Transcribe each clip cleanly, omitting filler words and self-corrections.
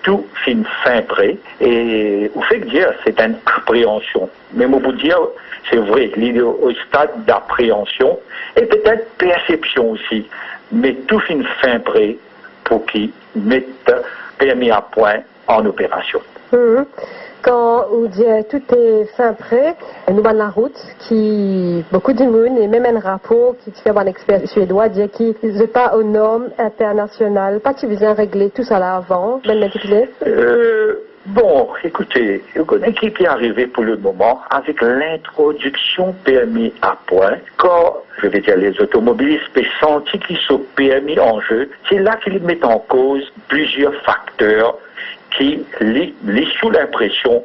tout fin prêt et vous fait dire c'est une appréhension. Mais moi vous dire c'est vrai, l'idée au stade d'appréhension et peut-être perception aussi. Mais tout fin prêt pour qu'ils mettent permis à point en opération. Quand on dit tout est fin prêt, nous avons la route qui, beaucoup de monde, et même un rapport qui fait un expert suédois, dit qu'il n'est pas aux normes internationales, pas qu'il vient régler tout ça là avant, Bon, écoutez, vous connaissez qui est arrivé pour le moment avec l'introduction permis à point. Quand, je vais dire, les automobilistes peuvent sentir qu'ils sont permis en jeu, c'est là qu'ils mettent en cause plusieurs facteurs qui laissent sous l'impression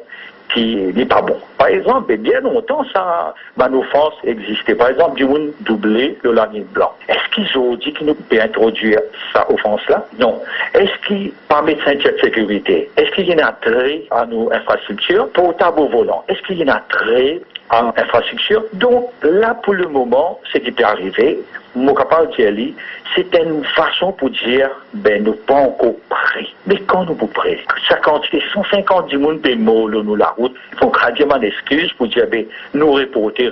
qu'il n'est pas bon. Par exemple, bien longtemps, ça, nos France existait. Par exemple, du monde doublé de la ligne blanc. Est-ce qu'ils ont dit qu'ils nous peuvent introduire ça offense-là? Non. Est-ce qu'ils, par médecin de sécurité, est-ce qu'il y a un trait à nos infrastructures portable au volant? Est-ce qu'il y a un trait à infrastructure? Donc, là, pour le moment, ce qui est arrivé, mon capable de dire, c'est une façon pour dire, nous pas encore prêts. Mais quand nous sommes prêts, 150 du monde des mots, nous la route, il faut grandement excuse pour dire, nous reporter,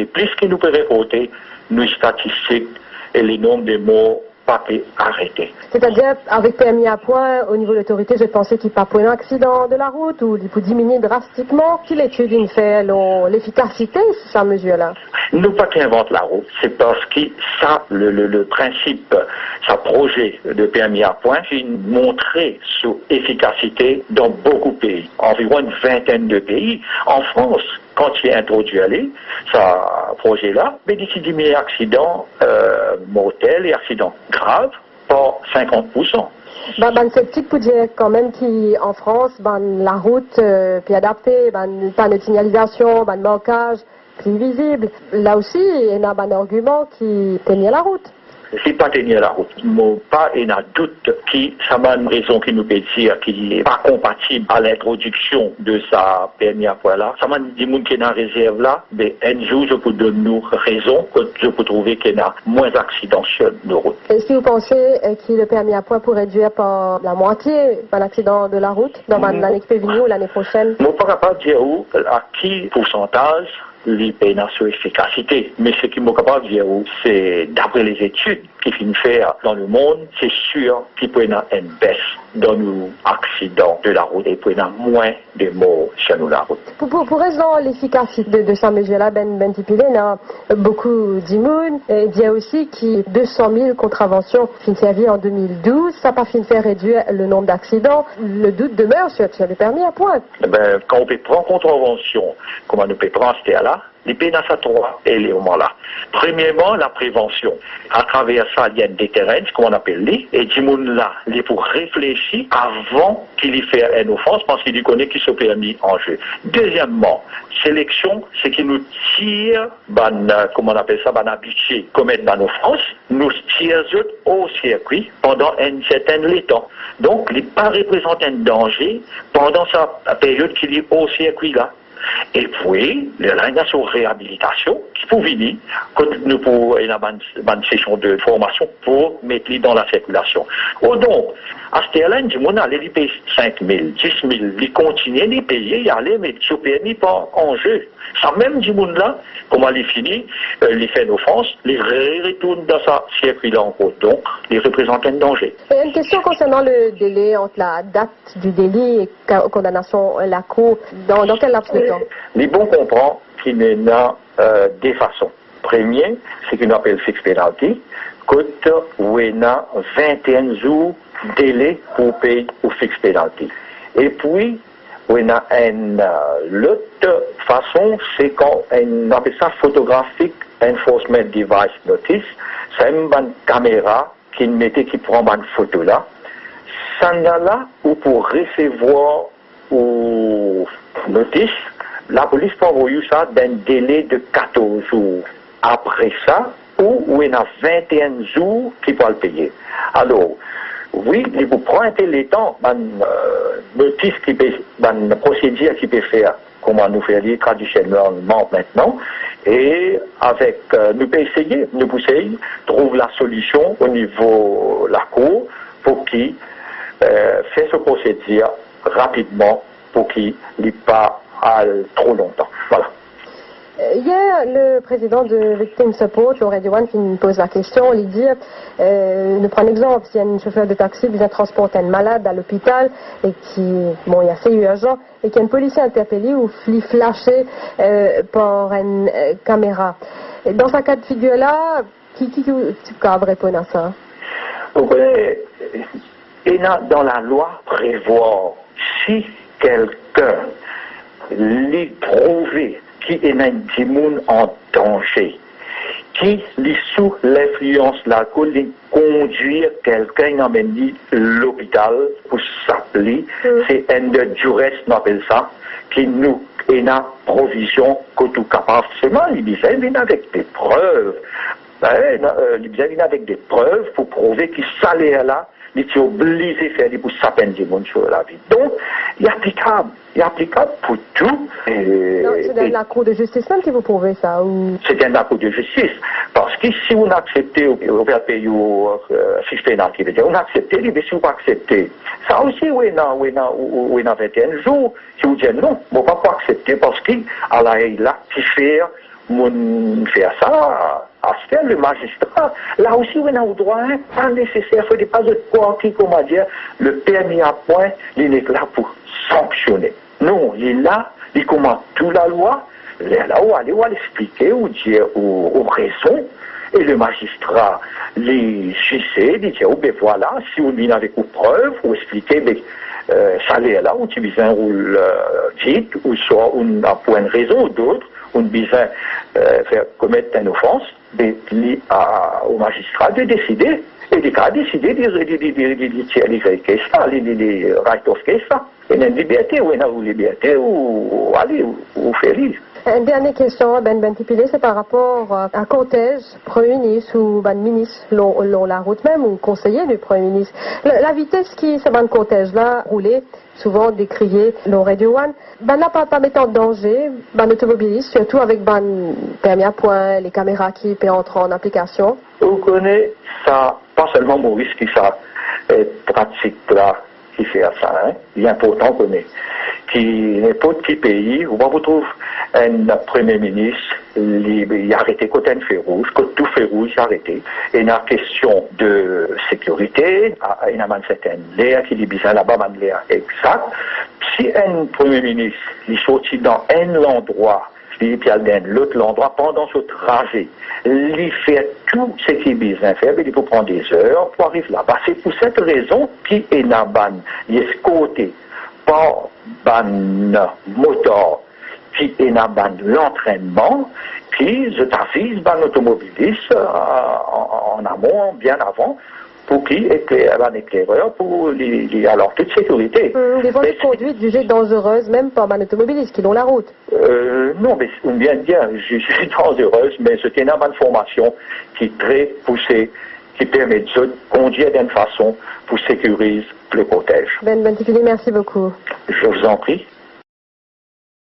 plus que nous pouvons reporter, nos statistiques et les nombres de morts pas arrêter. C'est-à-dire, avec permis à point, au niveau de l'autorité, je pensais qu'il n'y a pas un accident de la route ou il faut diminuer drastiquement. Quelle étude il fait l'efficacité de cette mesure-là? Nous pas qui invente la route, c'est parce que ça, le principe, sa projet de permis à point, c'est montré sur efficacité dans beaucoup de pays, environ une vingtaine de pays. En France, quand il est introduit ce projet-là, il diminue accidents mortels et accidents graves par 50%. Sceptique pour dire quand même qu'en France, la route puis adaptée, pas de signalisation, de marquage, plus visible. Là aussi, il y a un argument qui tenait la route. C'est pas tenir la route. Moi, pas il y a doute qui, ça m'a une raison qui nous peut dire qu'il n'est pas compatible à l'introduction de sa permis à point là. Ça m'a dit monde qui est dans la réserve là, mais un jour je peux donner nous raison que je peux trouver qu'il y a moins d'accidents sur nos routes. Est-ce que vous pensez que le permis à point pourrait réduire par la moitié un accident de la route dans l'année qui peut venir ou l'année prochaine? Je ne suis pas capable de dire à qui pourcentage les peines sur efficacité. Mais ce qui est capable de dire, c'est d'après les études qui finissent faire dans le monde, c'est sûr qu'il peut y avoir une baisse dans nos accidents de la route et qu'il y a moins de morts sur nous la route. Pour raison l'efficacité de cette mesure-là, il y a beaucoup d'immunes. Il y a aussi qu'il y a 200 000 contraventions qui servi en 2012. Ça n'a pas fini de faire réduire le nombre d'accidents. Le doute demeure sur le permis à point. Quand on peut prendre contravention, comment on peut prendre là, les peines à trois éléments-là. Premièrement, la prévention. À travers ça, il y a des terrains, comme on appelle les, et du monde là, les pour réfléchir avant qu'il y fasse une offense, parce qu'il connaît qu'il se permis en jeu. Deuxièmement, sélection, c'est qu'il nous tire, comment on appelle ça, habitué commettre une offense, nous tire au circuit pendant un certain temps. Donc, il ne pas représenter un danger pendant sa période qu'il est au circuit là. Et puis, là, il y a une réhabilitation qui peut venir, quand nous pouvons une session de formation pour mettre dans la circulation. Donc, à ce terrain, du monde, il paye 5 000, 10 000, il continue de payer, il allait, mais il permis pas en jeu. Ça même du monde là, comment il finit, il fait une offense, il retourne dans sa circuit-là encore. Donc, il représente un danger. Et une question concernant le délai entre la date du délit et la condamnation à la cour. Dans quel laps de temps? Les bons comprennent qu'il y a des façons. Premier, c'est qu'on appelle fixe penalty, où il y a 21 jours de délai pour payer au fixe penalty. Et puis, il y a une autre façon, c'est qu'on appelle ça photographic enforcement device notice. C'est une caméra qui prend une photo là. Ça là où pour recevoir ou notice, la police peut envoyer ça d'un délai de 14 jours. Après ça, où il y a 21 jours qui peuvent le payer. Alors, oui, il faut prendre les temps, notice qui peut, procédure qui peut faire, comment nous faire traditionnellement maintenant, et avec, nous pouvons essayer, trouver la solution au niveau de la cour pour qui fait ce procédure rapidement pour qu'il n'ait pas trop longtemps. Voilà. Hier, le président de Victim Support, Radio One, qui nous pose la question, il dit, nous prenons exemple, s'il y a un chauffeur de taxi qui vient transporter un malade à l'hôpital et qui, bon, il y a assez urgent, et qu'il y a une policier interpellé ou flashé par une caméra. Et dans ce cas de figure-là, qui peut répondre à ça? Vous voyez, dans la loi prévoit, si quelqu'un lui prouvé qui est un démon en danger, qui est sous l'influence de l'alcool, il conduire quelqu'un à l'hôpital pour s'appeler, c'est un de duresse, on appelle ça, qui nous est une provision que tout capable. Seulement, il vient avec des preuves. Il vient avec des preuves pour prouver qu'il salaire là, il est obligé de faire des pour s'appeler des monde sur la vie. Donc, il est applicable pour tout. C'est dans la Cour de justice même qui vous prouvez ça ou... C'est dans la Cour de justice. Parce que si on accepte, on va payer au système d'activité, on accepte, mais si on pas accepter, ça aussi, oui, dans 21 jours, si vous dites non, on ne va pas accepter parce qu'il a là qui fait ça. À ce faire, le magistrat, là aussi, on a le droit, pas nécessaire, il ne faut pas de quoi, comment dire, le permis à point, il est là pour sanctionner. Non, il est là, il commande toute la loi, là où aller, où expliquer, ou dire, aux raisons, et le magistrat, les juger, il dit, oh, ben voilà, si on vient avec une preuve, ou expliquer, mais, ça l'est là, ou tu besoin, ou dit, ou soit, pour une raison ou d'autre, on besoin faire commettre une offense, au magistrat de décider. Et il a décidé de ça, les right of case, ça. Il y a une liberté, ou une liberté, ou aller, ou faire lire. Une dernière question, Ben Tipile, c'est par rapport à cortège, Premier ministre ou ministre, l'on la route même, ou conseiller du Premier ministre. La vitesse qui, ce cortège-là, roulait, souvent décrié, l'on Radio One, n'a pas mis en danger, automobiliste, surtout avec permis à point, les caméras qui peuvent entrer en application. Vous connaissez ça, pas seulement Maurice qui ça pratique là, qui fait ça, hein. Il est important qu'on ait. Qui n'importe quel pays, où on retrouve un premier ministre, il a arrêté côté un feu rouge, côté tout feu rouge, il a arrêté. Et il y a une question de sécurité, il y a une certaine l'air qui dit bien là-bas, l'air exact. Si un premier ministre, il sortit dans un endroit, il est allé dans l'autre endroit pendant ce trajet, il fait tout ce qu'il est besoin de faire, il faut prendre des heures pour arriver là-bas. C'est pour cette raison qu'il est il est côté par moteur qui est dans l'entraînement, qui je t'assise automobiliste en amont, bien avant, pour qu'il éclaire un éclaireur pour alors toute sécurité. Des voies de conduite jugées dangereuses, même par un automobiliste qui ont la route. Non, mais on vient de dire jugée dangereuse, mais c'était une bonne formation qui est très poussée, qui permet de conduire d'une façon pour sécuriser le cortège. Ben Tipile, merci beaucoup. Je vous en prie.